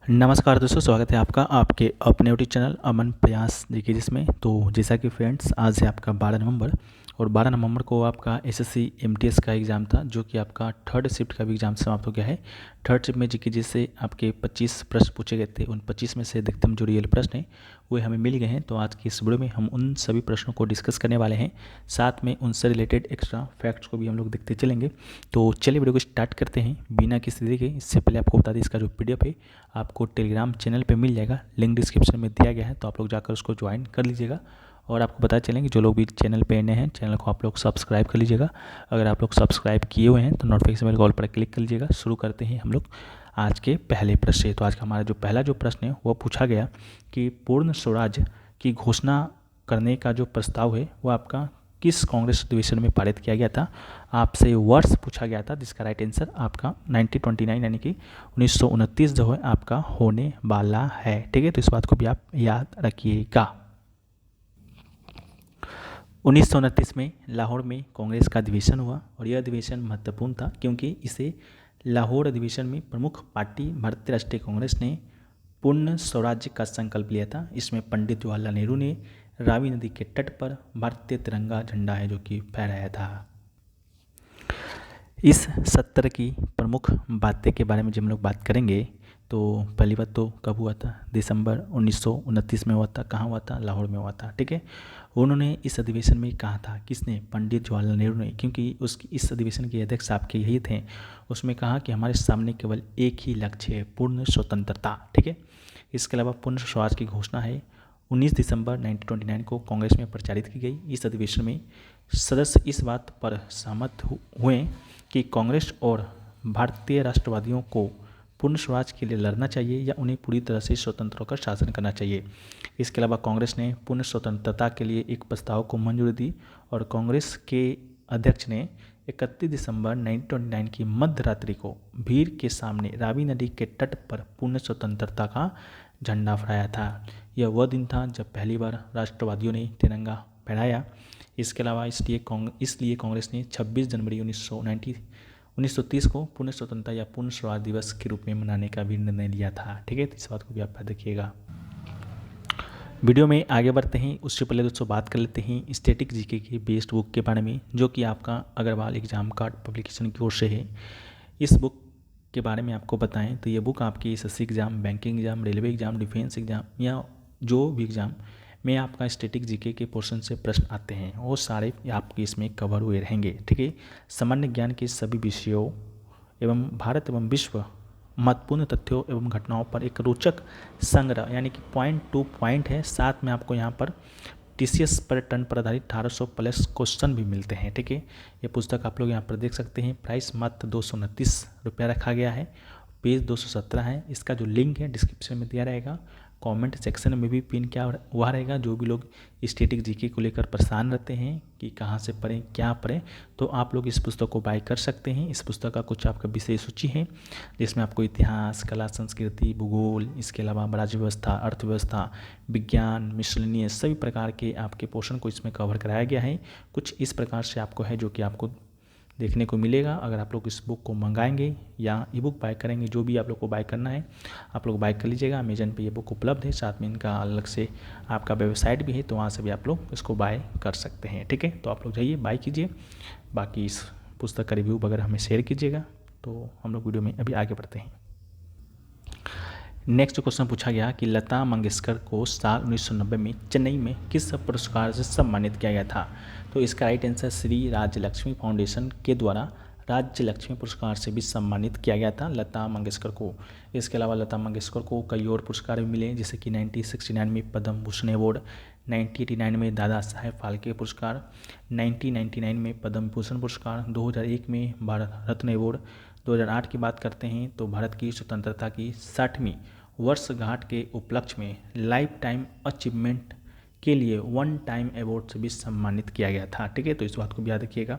नमस्कार दोस्तों, स्वागत है आपका आपके अपने यूट्यूब चैनल अमन प्रयास देखिए जिसमें। तो जैसा कि फ्रेंड्स, आज है आपका 12 नवंबर और 12 नवंबर को आपका एसएससी एमटीएस का एग्ज़ाम था, जो कि आपका थर्ड शिफ्ट का भी एग्ज़ाम समाप्त हो गया है। थर्ड शिफ्ट में जीके जिससे आपके 25 प्रश्न पूछे गए थे, उन 25 में से अधिकतम जो रियल प्रश्न हैं वो हमें मिल गए हैं। तो आज की इस वीडियो में हम उन सभी प्रश्नों को डिस्कस करने वाले हैं, साथ में उनसे रिलेटेड एक्स्ट्रा फैक्ट्स को भी हम लोग देखते चलेंगे। तो चलिए वीडियो को स्टार्ट करते हैं बिना किसी देरी के। इससे पहले आपको बता दें, इसका जो पीडीएफ है आपको टेलीग्राम चैनल पे मिल जाएगा, लिंक डिस्क्रिप्शन में दिया गया है, तो आप लोग जाकर उसको ज्वाइन कर लीजिएगा। और आपको पता चलेंगे जो लोग भी चैनल पे नए हैं, चैनल को आप लोग सब्सक्राइब कर लीजिएगा। अगर आप लोग सब्सक्राइब किए हुए हैं तो नोटिफिकेशन बेल कॉल पर क्लिक कर लीजिएगा। शुरू करते हैं हम लोग आज के पहले प्रश्न से। तो आज का हमारा जो पहला जो प्रश्न है वो पूछा गया कि पूर्ण स्वराज की घोषणा करने का जो प्रस्ताव है वो आपका किस कांग्रेस अधिवेशन में पारित किया गया था। आपसे वर्ष पूछा गया था, जिसका राइट आंसर आपका 1929 यानी कि 1929 जो है आपका होने वाला है। ठीक है, तो इस बात को भी आप याद रखिएगा। 1929 में लाहौर में कांग्रेस का अधिवेशन हुआ और यह अधिवेशन महत्वपूर्ण था क्योंकि इसे लाहौर अधिवेशन में प्रमुख पार्टी भारतीय राष्ट्रीय कांग्रेस ने पूर्ण स्वराज्य का संकल्प लिया था। इसमें पंडित जवाहरलाल नेहरू ने रावी नदी के तट पर भारतीय तिरंगा झंडा है जो कि फहराया था। इस सत्र की प्रमुख बातें के बारे में जब हम लोग बात करेंगे तो पहली बात तो कब हुआ था, दिसंबर 1929 में हुआ था। कहाँ हुआ था? लाहौर में हुआ था। ठीक है, उन्होंने इस अधिवेशन में कहा था, किसने? पंडित जवाहरलाल नेहरू ने, क्योंकि उसकी इस अधिवेशन के अध्यक्ष आपके यही थे। उसमें कहा कि हमारे सामने केवल एक ही लक्ष्य है, पूर्ण स्वतंत्रता। ठीक है, इसके अलावा पूर्ण स्वराज की घोषणा है 19 दिसंबर 1929 को कांग्रेस में प्रचारित की गई। इस अधिवेशन में सदस्य इस बात पर सहमत हुए कि कांग्रेस और भारतीय राष्ट्रवादियों को पूर्ण स्वराज के लिए लड़ना चाहिए या उन्हें पूरी तरह से स्वतंत्र होकर शासन करना चाहिए। इसके अलावा कांग्रेस ने पूर्ण स्वतंत्रता के लिए एक प्रस्ताव को मंजूरी दी और कांग्रेस के अध्यक्ष ने 31 दिसंबर 1929 की मध्य रात्रि को भीड़ के सामने रावी नदी के तट पर पूर्ण स्वतंत्रता का झंडा फहराया था। यह वह दिन था जब पहली बार राष्ट्रवादियों ने तिरंगा फहराया। इसके अलावा इसलिए कांग्रेस ने 26 जनवरी 1930 को पूर्ण स्वतंत्रता या पूर्ण स्वराज दिवस के रूप में मनाने का भी निर्णय लिया था। ठीक है, तो इस बात को भी आप देखिएगा। वीडियो में आगे बढ़ते हैं, उससे पहले दोस्तों बात कर लेते हैं स्टैटिक जीके की बेस्ड बुक के बारे में, जो कि आपका अग्रवाल एग्जाम कार्ड पब्लिकेशन की ओर से है। इस बुक के बारे में आपको बताएं तो ये बुक आपकी SSC exam, banking exam, railway exam, defence exam या जो भी एग्ज़ाम में आपका स्टैटिक जीके के पोर्शन से प्रश्न आते हैं वो सारे आपके इसमें कवर हुए रहेंगे। ठीक है, सामान्य ज्ञान के सभी विषयों एवं भारत एवं विश्व महत्वपूर्ण तथ्यों एवं घटनाओं पर एक रोचक संग्रह यानी कि पॉइंट टू पॉइंट है। साथ में आपको यहाँ पर टीसीएस पर टन पर आधारित 1800 प्लस क्वेश्चन भी मिलते हैं। ठीक है, ये पुस्तक आप लोग यहाँ पर देख सकते हैं। प्राइस मात्र 229 रुपया रखा गया है। पेज 217 है। इसका जो लिंक है डिस्क्रिप्शन में दिया रहेगा, कमेंट सेक्शन में भी पिन किया हुआ रहेगा। जो भी लोग स्टैटिक जीके को लेकर परेशान रहते हैं कि कहाँ से पढ़ें क्या पढ़ें, तो आप लोग इस पुस्तक को बाय कर सकते हैं। इस पुस्तक का कुछ आपका विषय सूची है जिसमें आपको इतिहास, कला, संस्कृति, भूगोल, इसके अलावा राज्य व्यवस्था, अर्थव्यवस्था, विज्ञान, मिसलेनियस सभी प्रकार के आपके पोर्शन को इसमें कवर कराया गया है। कुछ इस प्रकार से आपको है जो कि आपको देखने को मिलेगा। अगर आप लोग इस बुक को मंगाएंगे या ई बुक बाय करेंगे, जो भी आप लोग को बाय करना है आप लोग बाय कर लीजिएगा। अमेजन पे ये बुक उपलब्ध है, साथ में इनका अलग से आपका वेबसाइट भी है, तो वहाँ से भी आप लोग इसको बाय कर सकते हैं। ठीक है, तो आप लोग जाइए बाय कीजिए। बाकी इस पुस्तक का रिव्यू वगैरह हमें शेयर कीजिएगा। तो हम लोग वीडियो में अभी आगे बढ़ते हैं। नेक्स्ट क्वेश्चन पूछा गया कि लता मंगेशकर को साल 1990 में चेन्नई में किस पुरस्कार से सम्मानित किया गया था। तो इसका राइट आंसर श्री राज्य लक्ष्मी फाउंडेशन के द्वारा राज्य लक्ष्मी पुरस्कार से भी सम्मानित किया गया था लता मंगेशकर को। इसके अलावा लता मंगेशकर को कई और पुरस्कार भी मिले, जैसे कि 1969 में पद्म भूषण अवार्ड, 1989 में दादा साहेब फाल्के पुरस्कार, 1999 में पद्म भूषण पुरस्कार, 2001 में भारत रत्न अवार्ड। 2008 की बात करते हैं तो भारत की स्वतंत्रता की 60वीं वर्षगांठ के उपलक्ष्य में लाइफ टाइम अचीवमेंट के लिए वन टाइम अवार्ड से भी सम्मानित किया गया था। ठीक है, तो इस बात को भी याद रखिएगा।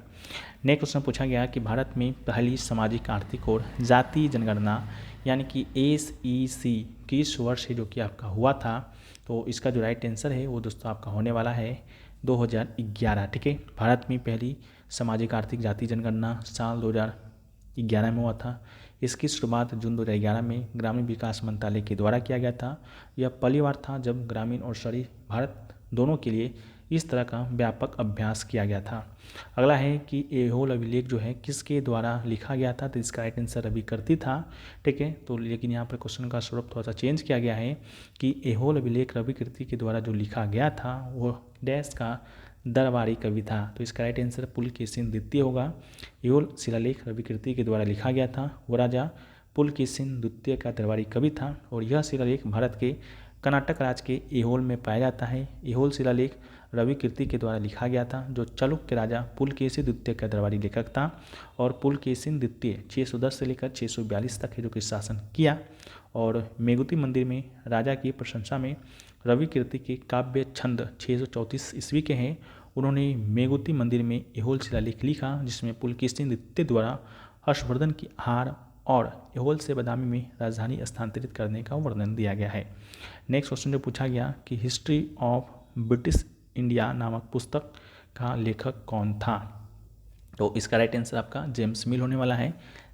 नेक्स्ट क्वेश्चन पूछा गया कि भारत में पहली सामाजिक, आर्थिक और जातीय जनगणना यानी कि SEC किस वर्ष है जो कि आपका हुआ था। तो इसका जो राइट आंसर है वो दोस्तों आपका होने वाला है 2011। ठीक है, भारत में पहली सामाजिक, आर्थिक, जातीय जनगणना साल 2011 में हुआ था। इसकी शुरुआत जून 2011 में ग्रामीण विकास मंत्रालय के द्वारा किया गया था। यह पहली बार था जब ग्रामीण और शहरी भारत दोनों के लिए इस तरह का व्यापक अभ्यास किया गया था। अगला है कि एहोल अभिलेख जो है किसके द्वारा लिखा गया था, तो इसका राइट आंसर रविकीर्ति था। ठीक है, तो लेकिन यहाँ पर क्वेश्चन का स्वरूप थोड़ा सा चेंज किया गया है कि एहोल अभिलेख रविकीर्ति के द्वारा जो लिखा गया था वो डैश का दरबारी कवि था। तो इसका राइट आंसर पुलकेशिन द्वितीय होगा। एहोल शिलालेख रविकीर्ति के द्वारा लिखा गया था। वो राजा पुलकेशिन द्वितीय का दरबारी कवि था और यह शिलालेख भारत के कर्नाटक राज्य के एहोल में पाया जाता है। एहोल शिलालेख रविकीर्ति के द्वारा लिखा गया था, जो चालुक्य राजा पुलकेशी द्वितीय का दरबारी लेखक था। और पुलकेशिन द्वितीय 610 से लेकर 642 तक है जो कि शासन किया। और मेगुती मंदिर में राजा की प्रशंसा में रविकीर्ति के काव्य छंद 634 ईस्वी के हैं। उन्होंने मेगुती मंदिर में एहोल शिलालेख लिखा जिसमें पुलकेशिन द्वितीय द्वारा हर्षवर्धन की हार और एहोल से बादामी में राजधानी स्थानांतरित करने का वर्णन दिया गया है। नेक्स्ट क्वेश्चन जो पूछा गया कि हिस्ट्री ऑफ ब्रिटिश इंडिया नामक पुस्तक का लेखक कौन था, तो इसका राइट आंसर आपका जेम्स मिल होने वाला है।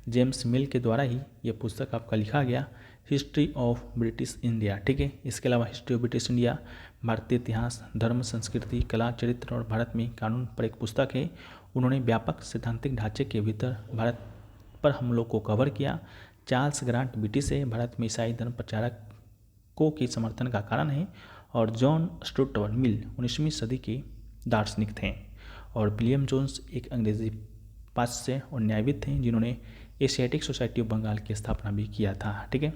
जेम्स मिल के द्वारा ही यह पुस्तक आपका लिखा गया, हिस्ट्री ऑफ ब्रिटिश इंडिया। ठीक है, इसके अलावा हिस्ट्री ऑफ ब्रिटिश इंडिया भारतीय इतिहास, धर्म, संस्कृति, कला, चरित्र और भारत में कानून पर एक पुस्तक है। उन्होंने व्यापक सैद्धांतिक ढांचे के भीतर भारत पर हमलों को कवर किया। चार्ल्स ग्रांट ब्रिटिश है, भारत में ईसाई धर्म प्रचारकों के समर्थन का कारण है। और जॉन स्टुअर्ट मिल 19वीं सदी के दार्शनिक थे। और विलियम जोन्स एक अंग्रेजी पाश्चात्य और न्यायविद थे जिन्होंने एशियाटिक सोसाइटी ऑफ बंगाल की स्थापना भी किया था। ठीक है,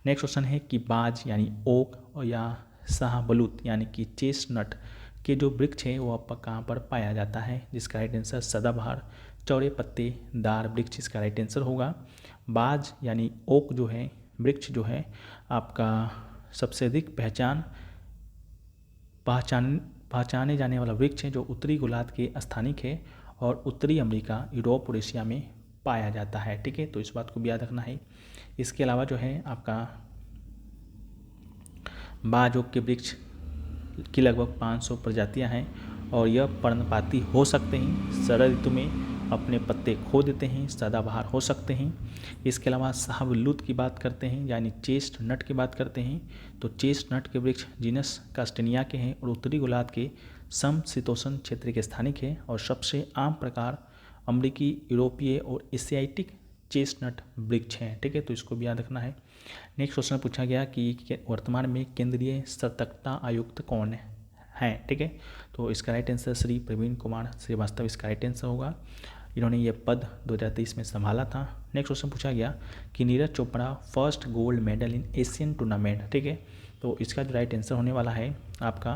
नेक्स्ट क्वेश्चन है कि बाज यानी ओक और या शाहबलूत यानी कि चेस्टनट के जो वृक्ष है वो आपका कहाँ पर पाया जाता है, जिसका राइट आंसर सदाबहार चौड़े पत्तेदार वृक्ष इसका राइट आंसर होगा। बाज यानी ओक जो है वृक्ष जो है आपका सबसे अधिक पहचाने जाने वाला वृक्ष है जो उत्तरी गोलार्ध के स्थानिक है और उत्तरी अमेरिका, यूरोप और एशिया में पाया जाता है। ठीक है, तो इस बात को भी याद रखना है। इसके अलावा जो है आपका बाज ओक के वृक्ष की लगभग 500 प्रजातियां हैं और यह पर्णपाती हो सकते हैं, शरद ऋतु में अपने पत्ते खो देते हैं, सदाबहार हो सकते हैं। इसके अलावा शाहबलूत की बात करते हैं यानी चेस्टनट की बात करते हैं तो चेस्टनट के वृक्ष जीनस कास्टेनिया के हैं और उत्तरी गोलार्ध के समशीतोष्ण क्षेत्र के स्थानिक है। और सबसे आम प्रकार अमेरिकी, यूरोपीय और एशियाटिक चेस्टनट वृक्ष हैं। ठीक है, तो इसको भी याद रखना है। नेक्स्ट क्वेश्चन पूछा गया कि वर्तमान में केंद्रीय सतर्कता आयुक्त कौन है। ठीक है, तो इसका राइट आंसर श्री प्रवीण कुमार श्रीवास्तव इसका राइट आंसर होगा। इन्होंने ये पद 2023 में संभाला था। नेक्स्ट क्वेश्चन पूछा गया कि Neeraj Chopra first gold medal in Asian tournament. ठीक है, तो इसका जो राइट आंसर होने वाला है आपका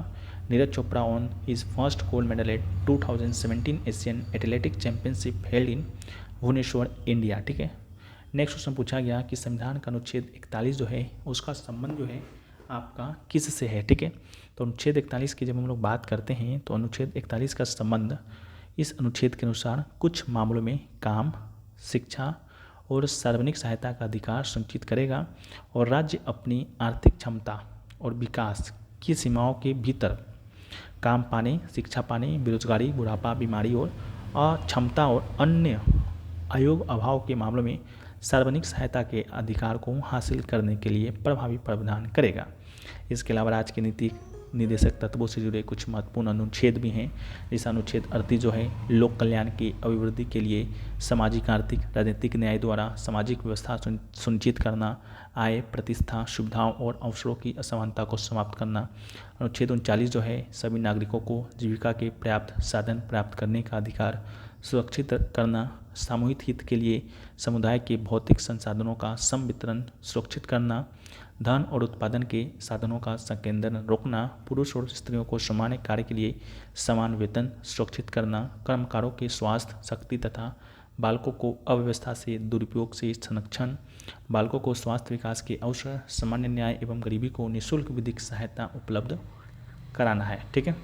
Neeraj Chopra won his first gold medal at 2017 Asian athletic championship held in Bhubaneswar, India. ठीक है, नेक्स्ट क्वेश्चन पूछा गया कि संविधान का अनुच्छेद 41 जो है उसका संबंध जो है आपका किस से है। ठीक है, तो अनुच्छेद 41 की जब हम लोग बात करते हैं तो अनुच्छेद 41 का संबंध इस अनुच्छेद के अनुसार कुछ मामलों में काम, शिक्षा और सार्वजनिक सहायता का अधिकार सुनिश्चित करेगा और राज्य अपनी आर्थिक क्षमता और विकास की सीमाओं के भीतर काम पाने, शिक्षा पाने, बेरोजगारी, बुढ़ापा, बीमारी और अक्षमता और अन्य अयोग अभाव के मामलों में सार्वजनिक सहायता के अधिकार को हासिल करने के लिए प्रभावी प्रावधान करेगा। इसके अलावा राज्य के नीति निर्देशक तत्वों से जुड़े कुछ महत्वपूर्ण अनुच्छेद भी हैं। जैसे अनुच्छेद 38 जो है लोक कल्याण की अभिवृद्धि के लिए सामाजिक, आर्थिक, राजनीतिक न्याय द्वारा सामाजिक व्यवस्था सुनिश्चित करना, आय, प्रतिष्ठा, सुविधाओं और अवसरों की असमानता को समाप्त करना। अनुच्छेद 39 जो है सभी नागरिकों को जीविका के पर्याप्त साधन प्राप्त करने का अधिकार सुरक्षित करना, सामूहिक हित के लिए समुदाय के भौतिक संसाधनों का सम वितरण सुरक्षित करना, धन और उत्पादन के साधनों का संकेंद्रण रोकना, पुरुष और स्त्रियों को समान कार्य के लिए समान वेतन सुरक्षित करना, कर्मकारों के स्वास्थ्य, शक्ति तथा बालकों को अव्यवस्था से दुरुपयोग से संरक्षण, बालकों को स्वास्थ्य विकास के अवसर, सामान्य न्याय एवं गरीबी को निःशुल्क विधिक सहायता उपलब्ध कराना है। ठीक है,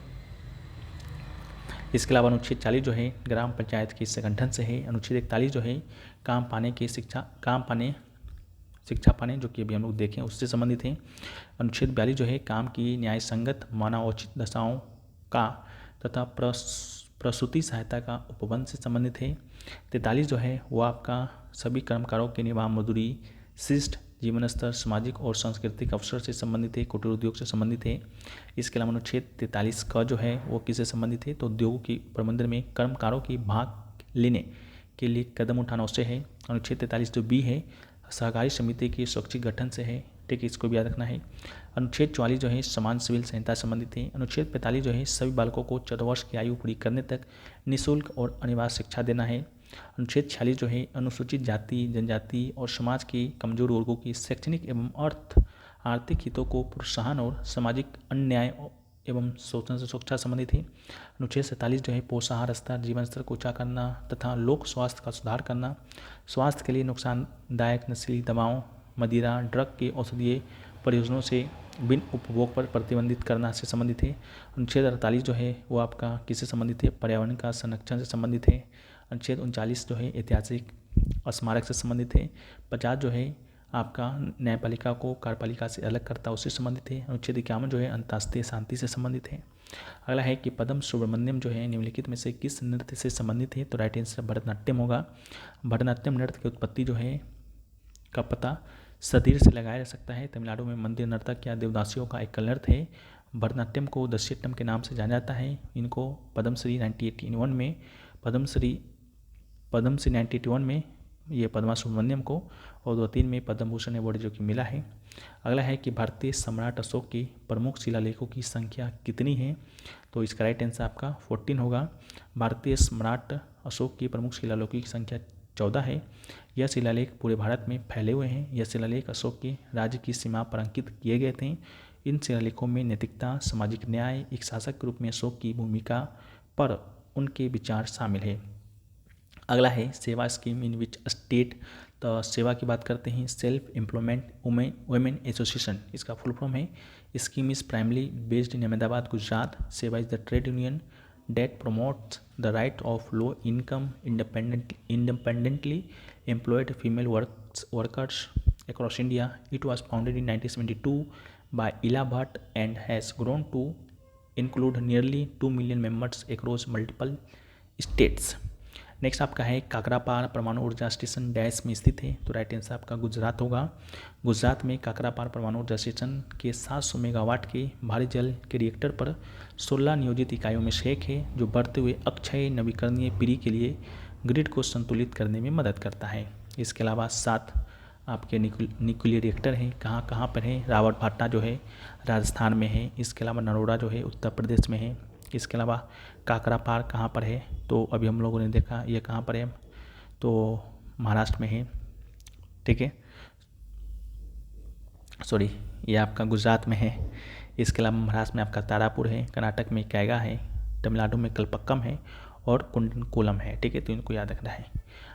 इसके अलावा अनुच्छेद 40 जो है ग्राम पंचायत के संगठन से है। अनुच्छेद 41 जो है शिक्षा पाने जो कि अभी हम लोग देखें उससे संबंधित है। अनुच्छेद 42 जो है काम की न्याय संगत मानवोचित दशाओं का तथा प्रसूति सहायता का उपबंध से संबंधित है। 43 जो है वो आपका सभी कर्मकारों के निर्वाह मजदूरी, शिष्ट जीवन स्तर, सामाजिक और सांस्कृतिक अवसर से संबंधित है, कुटीर उद्योग से संबंधित है। इसके अलावा अनुच्छेद 43 का जो है वो किससे संबंधित है, तो उद्योगों की प्रबंधन में कर्मकारों की भाग लेने के लिए कदम उठाना उससे है। अनुच्छेद 43 जो बी है सहकारी समिति के स्वैच्छिक गठन से है, ठीक है, इसको भी याद रखना है। अनुच्छेद 44 जो है समान सिविल संहिता संबंधित है। अनुच्छेद 45 जो है सभी बालकों को 14 वर्ष की आयु पूरी करने तक निःशुल्क और अनिवार्य शिक्षा देना है। अनुच्छेद 46 जो है अनुसूचित जाति, जनजाति और समाज के कमजोर वर्गों की शैक्षणिक एवं आर्थिक हितों को प्रोत्साहन और सामाजिक अन्याय एवं शोषण से सुरक्षा संबंधित है। अनुच्छेद 47 जो है पोषाहार स्तर, जीवन स्तर को ऊंचा करना तथा लोक स्वास्थ्य का सुधार करना, स्वास्थ्य के लिए नुकसानदायक नशीली दवाओं, मदिरा, ड्रग के औषधीय परियोजनाओं से बिन उपभोग पर प्रतिबंधित करना से संबंधित है। अनुच्छेद 48 जो है वो आपका किससे संबंधित है, पर्यावरण का संरक्षण से संबंधित है। अनुच्छेद 39 जो है ऐतिहासिक स्मारक से संबंधित है। 50 जो है आपका न्यायपालिका को कार्यपालिका से अलग करता उससे संबंधित है। अनुच्छेद 51 जो है अंतर्राष्ट्रीय शांति से संबंधित है। अगला है कि पद्म सुब्रमण्यम जो है निम्नलिखित में से किस नृत्य से संबंधित है, तो राइट आंसर भरतनाट्यम होगा। भरतनाट्यम नृत्य की उत्पत्ति जो है का पता सदीर से लगाया जा सकता है। तमिलनाडु में मंदिर नर्तक या देवदासियों का एक नृत्य है। भरतनाट्यम को दस्यट्टम के नाम से जाना जाता है। इनको पद्मश्री 1981 में पद्मश्री 1981 में ये पद्मा सुब्रमण्यम को और 2003 में पद्म भूषण अवार्ड जो कि मिला है। अगला है कि भारतीय सम्राट अशोक के प्रमुख शिलालेखों की संख्या कितनी है, तो इसका राइट आंसर आपका 14 होगा। भारतीय सम्राट अशोक की प्रमुख शिलालेखों की संख्या 14 है। यह शिलालेख पूरे भारत में फैले हुए हैं। यह शिलालेख अशोक के राज्य की सीमा पर अंकित किए गए थे। इन शिलालेखों में नैतिकता, सामाजिक न्याय, एक शासक के रूप में अशोक की भूमिका पर उनके विचार शामिल है। अगला है सेवा स्कीम इन विच स्टेट, तो सेवा की बात करते हैं। सेल्फ एम्प्लॉयमेंट वुमेन एसोसिएशन इसका फुल फॉर्म है। Scheme is primarily based in Ahmedabad, Gujarat. सेवा is the trade union that promotes the right of low income independently employed female workers across India. It was founded in 1972 by Ila Bhatt and has grown to include nearly 2 million members across multiple states. Next आपका है काकरापार परमाणु ऊर्जा station dash में स्थित है, तो right answer आपका गुजरात होगा। गुजरात में काकरापार परमाणु ऊर्जा स्टेशन के 700 मेगावाट के भारी जल के रिएक्टर पर 16 नियोजित इकाइयों में से एक है, जो बढ़ते हुए अक्षय नवीकरणीय पीढ़ी के लिए ग्रिड को संतुलित करने में मदद करता है। इसके अलावा 7 आपके न्यूक्लियर रिएक्टर हैं। कहाँ कहाँ पर है, रावतभाटा जो है राजस्थान में है। इसके अलावा नरोड़ा जो है उत्तर प्रदेश में है। इसके अलावा काकरापार कहाँ पर है, तो अभी हम लोगों ने देखा ये कहाँ पर है, तो महाराष्ट्र में है, ठीक है, सॉरी ये आपका गुजरात में है। इसके अलावा महाराष्ट्र में आपका तारापुर है, कर्नाटक में कैगा है, तमिलनाडु में कलपक्कम है और कुंडनकोलम है, ठीक है, तो इनको याद रखना है।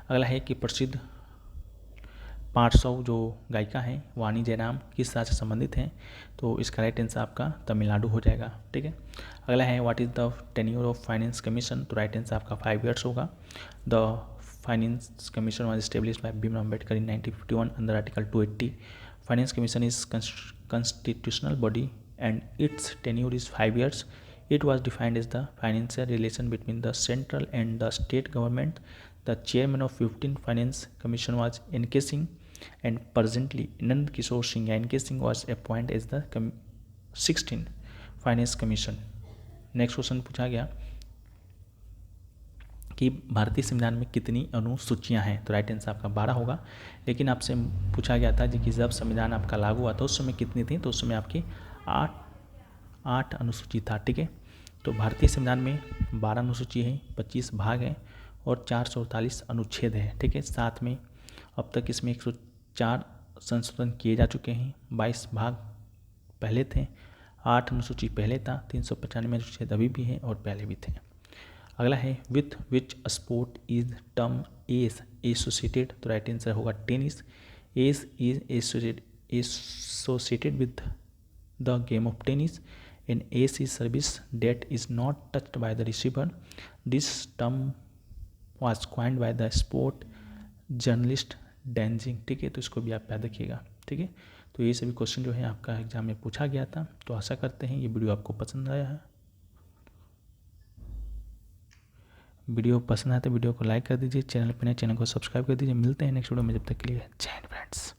अगला है कि प्रसिद्ध 500 जो गायिका हैं वाणी जयराम किस राज्य से संबंधित हैं, तो इसका राइट आंसर आपका तमिलनाडु हो जाएगा, ठीक है। अगला है what is the tenure of finance commission, तो राइट आंसर आपका 5 ईयर्स होगा। The finance commission was established by Bhimrao Ambedkar in 1951 under article 280। Finance commission is constitutional body and its tenure is 5 years. It was defined as the financial relation between the central and the state government. The chairman of 15th Finance Commission was N.K. Singh and presently Nand Kishore Singh N.K. Singh was appointed as the 16th Finance Commission. Next question पूछा गया कि भारतीय संविधान में कितनी अनुसूचियां हैं, तो right answer आपका 12 होगा। लेकिन आपसे पूछा गया था जी कि जब संविधान आपका लागू हुआ था उस समय कितनी थी, तो उस समय आपकी 8 अनुसूची था, ठीक है। तो भारतीय संविधान में 12 अनुसूची है, 25 भाग हैं और 448 अनुच्छेद है, ठीक है। साथ में अब तक इसमें 104 संशोधन किए जा चुके हैं। 22 भाग पहले थे, 8 अनुसूची पहले था, 395 अनुच्छेद अभी भी हैं और पहले भी थे। अगला है with which sport is term ace associated, तो राइट आंसर होगा tennis. Ace is associated with the game of tennis and ace is service that is not touched by the receiver. This term was coined by the sport journalist Danzig, ठीक है, तो इसको भी आप याद रखिएगा, ठीक है। तो ये सभी क्वेश्चन जो है आपका एग्जाम में पूछा गया था। तो आशा करते हैं ये वीडियो आपको पसंद आया है। वीडियो पसंद आए तो वीडियो को लाइक कर दीजिए, चैनल पर नए चैनल को सब्सक्राइब कर दीजिए। मिलते हैं नेक्स्ट वीडियो में, जब तक के लिए जय हिंद फ्रेंड्स।